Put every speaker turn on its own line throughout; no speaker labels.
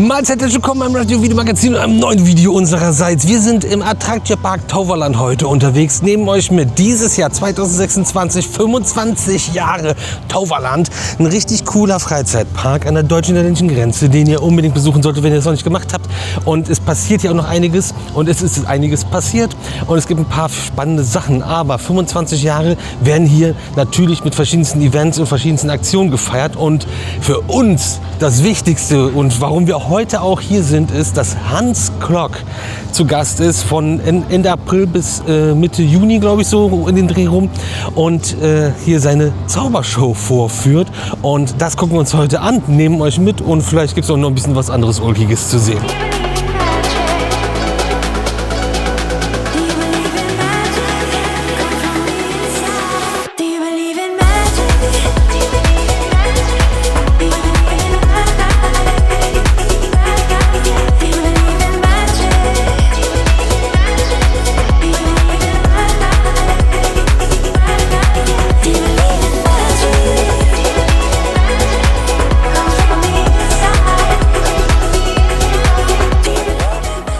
Mahlzeit, willkommen beim Radio-Video-Magazin und einem neuen Video unsererseits. Wir sind im Attractiopark Toverland heute unterwegs, nehmen euch mit dieses Jahr 2026, 25 Jahre Toverland. Ein richtig cooler Freizeitpark an der deutsch-niederländischen Grenze, den ihr unbedingt besuchen solltet, wenn ihr es noch nicht gemacht habt. Und es passiert hier auch noch einiges und es ist einiges passiert und es gibt ein paar spannende Sachen. Aber 25 Jahre werden hier natürlich mit verschiedensten Events und verschiedensten Aktionen gefeiert. Und für uns das Wichtigste und warum wir heute auch hier sind, ist, dass Hans Klok zu Gast ist von Ende April bis Mitte Juni, glaube ich, so in den Dreh rum und hier seine Zaubershow vorführt. Und das gucken wir uns heute an, nehmen euch mit und vielleicht gibt es auch noch ein bisschen was anderes Ulkiges zu sehen.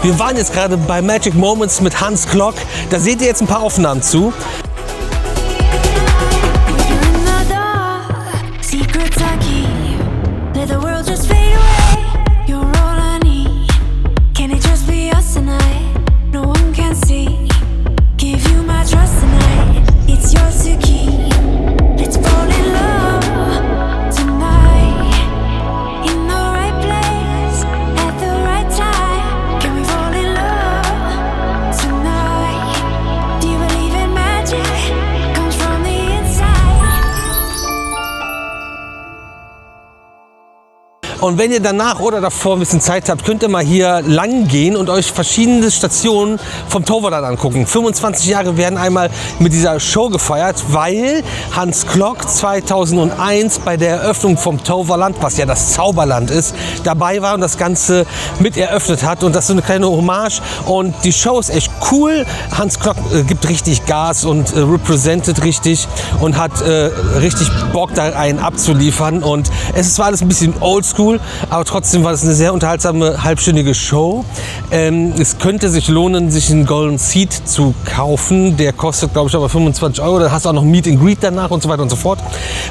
Wir waren jetzt gerade bei Magic Moments mit Hans Klok. Da seht ihr jetzt ein paar Aufnahmen zu. Und wenn ihr danach oder davor ein bisschen Zeit habt, könnt ihr mal hier lang gehen und euch verschiedene Stationen vom Toverland angucken. 25 Jahre werden einmal mit dieser Show gefeiert, weil Hans Klok 2001 bei der Eröffnung vom Toverland, was ja das Zauberland ist, dabei war und das Ganze mit eröffnet hat. Und das ist so eine kleine Hommage. Und die Show ist echt cool. Hans Klok gibt richtig Gas und representet richtig und hat richtig Bock, da einen abzuliefern. Und es ist zwar alles ein bisschen oldschool, aber trotzdem war es eine sehr unterhaltsame halbstündige Show. Es könnte sich lohnen, sich einen Golden Seat zu kaufen. Der kostet, glaube ich, aber 25 Euro. Dann hast du auch noch Meet and Greet danach und so weiter und so fort.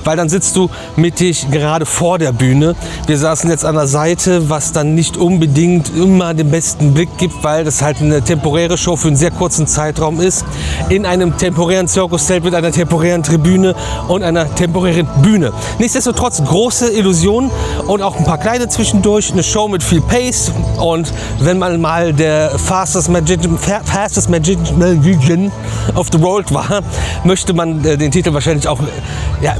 Weil dann sitzt du mittig gerade vor der Bühne. Wir saßen jetzt an der Seite, was dann nicht unbedingt immer den besten Blick gibt, weil das halt eine temporäre Show für einen sehr kurzen Zeitraum ist. In einem temporären Zirkuszelt mit einer temporären Tribüne und einer temporären Bühne. Nichtsdestotrotz große Illusion und auch ein paar kleine zwischendurch, eine Show mit viel Pace und wenn man mal der Fastest Magician of the World war, möchte man den Titel wahrscheinlich auch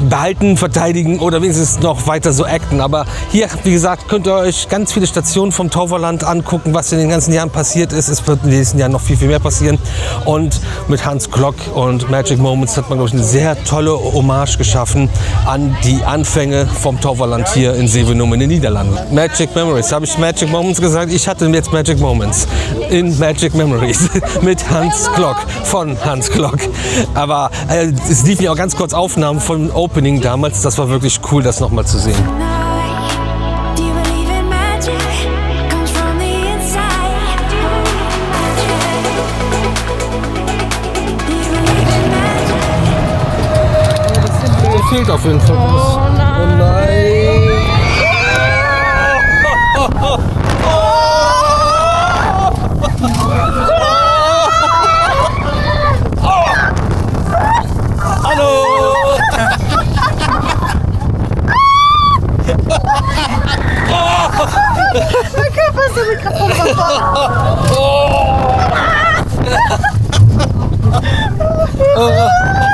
behalten, verteidigen oder wenigstens noch weiter so acten. Aber hier, wie gesagt, könnt ihr euch ganz viele Stationen vom Toverland angucken, was in den ganzen Jahren passiert ist. Es wird in den nächsten Jahren noch viel, viel mehr passieren. Und mit Hans Klok und Magic Moments hat man, glaube ich, eine sehr tolle Hommage geschaffen an die Anfänge vom Toverland hier in Zevenum in den Niederlanden. Magic Memories. Habe ich Magic Moments gesagt? Ich hatte jetzt Magic Moments in Magic Memories mit Hans Klok, von Hans Klok. Aber es lief ja auch ganz kurz Aufnahmen vom Opening damals. Das war wirklich cool, das nochmal zu sehen. Fehlt auf jeden Fall was. Oh nein! Hallo!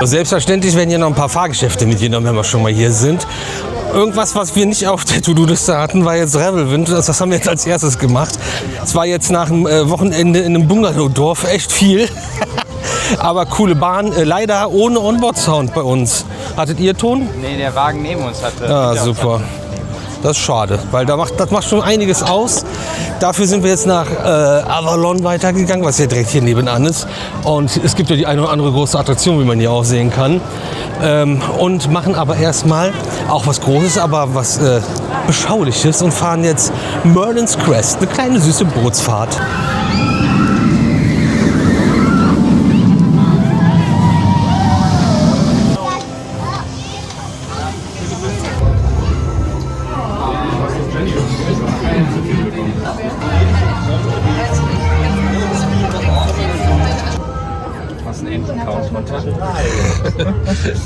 Selbstverständlich werden hier noch ein paar Fahrgeschäfte mitgenommen, wenn wir schon mal hier sind. Irgendwas, was wir nicht auf der To-Do-Liste hatten, war jetzt Revelwind. Das haben wir jetzt als erstes gemacht. Es war jetzt nach dem Wochenende in einem Bungalow-Dorf echt viel. Aber coole Bahn, leider ohne Onboard-Sound bei uns. Hattet ihr Ton?
Nee, der Wagen neben uns hatte.
Ah, super. Das ist schade, weil das macht schon einiges aus. Dafür sind wir jetzt nach Avalon weitergegangen, was ja direkt hier nebenan ist. Und es gibt ja die eine oder andere große Attraktion, wie man hier auch sehen kann. Und machen aber erstmal auch was Großes, aber was Beschauliches und fahren jetzt Merlin's Quest, eine kleine süße Bootsfahrt.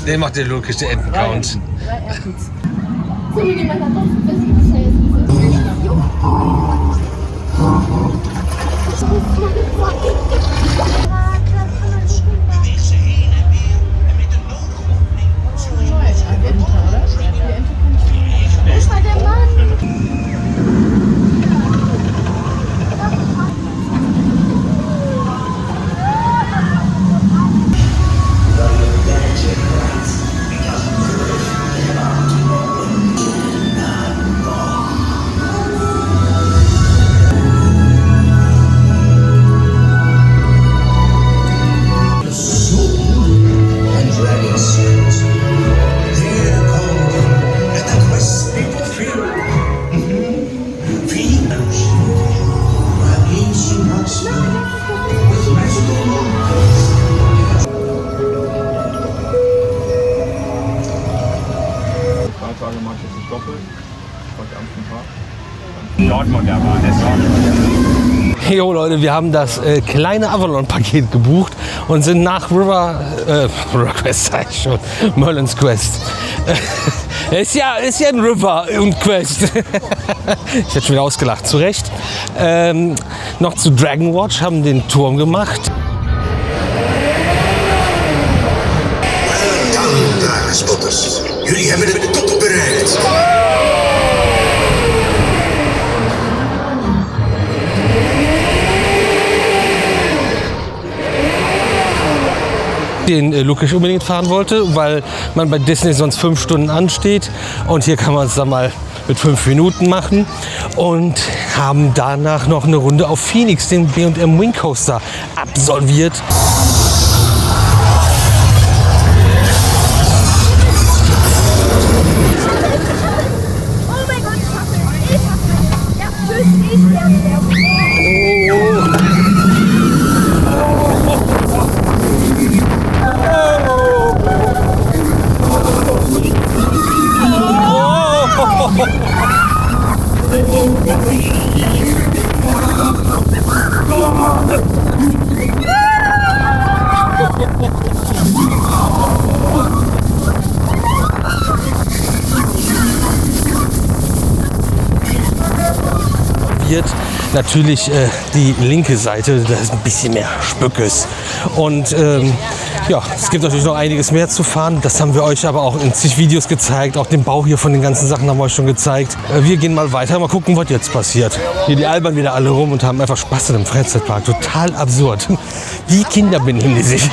Der macht den Lukas, der Entencount. Jo Leute, wir haben das kleine Avalon-Paket gebucht und sind nach River Quest, sag ich schon, Merlin's Quest. Ist ja ein River und Quest. Ich werde schon wieder ausgelacht, zu Recht. Noch zu Dragon Watch, haben den Turm gemacht.
Welkom, dragenspotters. Jullie hebben de top bereikt.
Den Lukas unbedingt fahren wollte, weil man bei Disney sonst 5 Stunden ansteht. Und hier kann man es dann mal mit 5 Minuten machen. Und haben danach noch eine Runde auf Phoenix, den B&M Wing Coaster, absolviert. Natürlich die linke Seite, da ist ein bisschen mehr Spückes. Und ja, es gibt natürlich noch einiges mehr zu fahren. Das haben wir euch aber auch in zig Videos gezeigt. Auch den Bau hier von den ganzen Sachen haben wir euch schon gezeigt. Wir gehen mal weiter, mal gucken, was jetzt passiert. Hier die albern wieder alle rum und haben einfach Spaß in dem Freizeitpark. Total absurd. Wie Kinder benehmen die sich.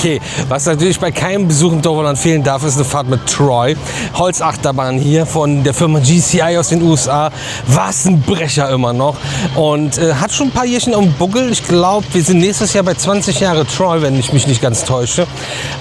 Okay, was natürlich bei keinem Besuch im Toverland fehlen darf, ist eine Fahrt mit Troy. Holzachterbahn hier von der Firma GCI aus den USA. Was ein Brecher immer noch. Und hat schon ein paar Jährchen am Buckel. Ich glaube, wir sind nächstes Jahr bei 20 Jahre Troy, wenn ich mich nicht ganz täusche.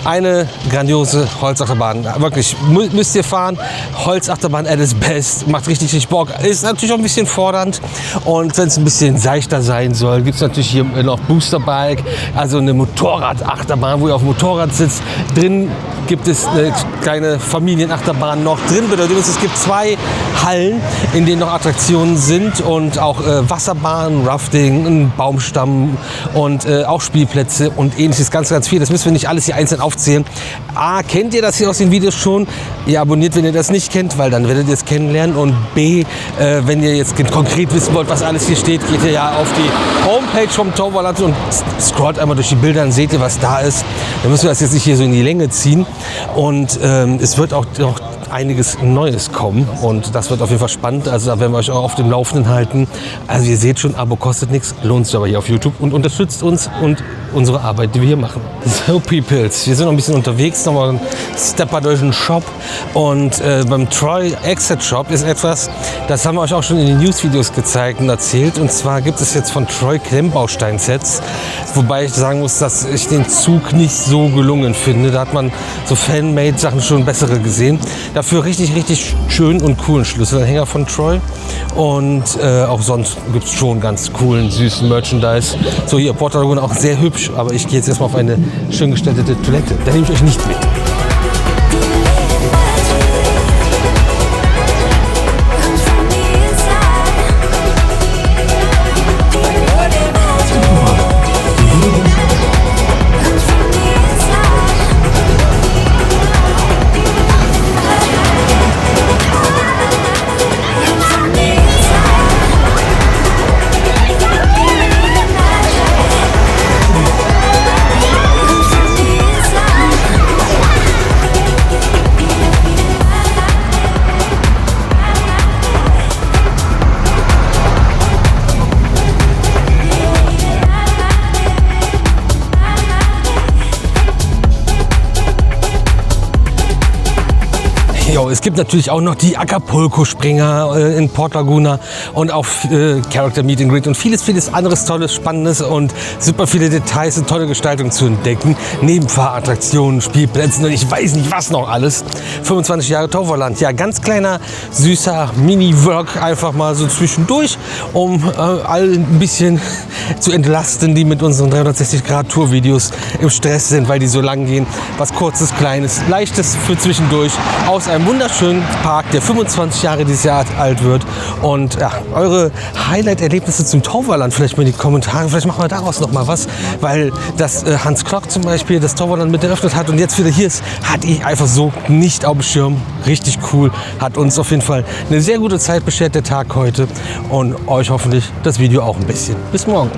Eine grandiose Holzachterbahn. Wirklich, müsst ihr fahren. Holzachterbahn at its best. Macht richtig Bock. Ist natürlich auch ein bisschen fordernd. Und wenn es ein bisschen seichter sein soll, gibt es natürlich hier noch Boosterbike. Also eine Motorradachterbahn, wo ihr auf dem Motorrad sitzt. Drin gibt es eine kleine Familienachterbahn noch. Drin bedeutet es gibt 2 Hallen, in denen noch Attraktionen sind und auch Wasserbahn, Rafting, ein Baumstamm und auch Spielplätze und ähnliches. Ganz viel. Das müssen wir nicht alles hier einzeln aufzählen. A, kennt ihr das hier aus den Videos schon? Ihr abonniert, wenn ihr das nicht kennt, weil dann werdet ihr es kennenlernen. Und B, wenn ihr jetzt konkret wissen wollt, was alles hier steht, geht ihr ja auf die Homepage vom Toverland und scrollt einmal durch die Bilder, dann seht ihr, was da ist. Dann müssen wir das jetzt nicht hier so in die Länge ziehen. Und es wird auch noch einiges Neues kommen und das wird auf jeden Fall spannend. Also da werden wir euch auch auf dem Laufenden halten. Also ihr seht schon, Abo kostet nichts, lohnt sich aber hier auf YouTube und unterstützt uns und unsere Arbeit, die wir hier machen. So Peoples, wir sind noch ein bisschen unterwegs, nochmal ein Stepper durch den Shop und beim Troy Exit Shop ist etwas, das haben wir euch auch schon in den News-Videos gezeigt und erzählt, und zwar gibt es jetzt von Troy Klemmbaustein-Sets, wobei ich sagen muss, dass ich den Zug nicht so gelungen finde. Da hat man so Fan-Made-Sachen schon bessere gesehen. Dafür richtig schön und coolen Schlüsselanhänger von Troy. Und auch sonst gibt es schon ganz coolen, süßen Merchandise. So hier, Porta Laguna auch sehr hübsch, aber ich gehe jetzt erstmal auf eine schön gestaltete Toilette. Da nehme ich euch nicht mit. Es gibt natürlich auch noch die Acapulco-Springer in Port Laguna und auch Character Meet and Greet und vieles anderes Tolles, Spannendes und super viele Details und tolle Gestaltung zu entdecken. Nebenfahrattraktionen, Spielplätzen und ich weiß nicht was noch alles. 25 Jahre Toverland. Ja, ganz kleiner, süßer Mini-Work einfach mal so zwischendurch, um alle ein bisschen zu entlasten, die mit unseren 360-Grad-Tour-Videos im Stress sind, weil die so lang gehen. Was Kurzes, Kleines, Leichtes für zwischendurch aus einem wunderschönen Park, der 25 Jahre dieses Jahr alt wird. Und ja, eure Highlight-Erlebnisse zum Toverland vielleicht mal in die Kommentare. Vielleicht machen wir daraus noch mal was, weil das Hans Klok zum Beispiel das Toverland mit eröffnet hat und jetzt wieder hier ist, hatte ich einfach so nicht auf dem Schirm. Richtig cool. Hat uns auf jeden Fall eine sehr gute Zeit beschert, der Tag heute. Und euch hoffentlich das Video auch ein bisschen. Bis morgen.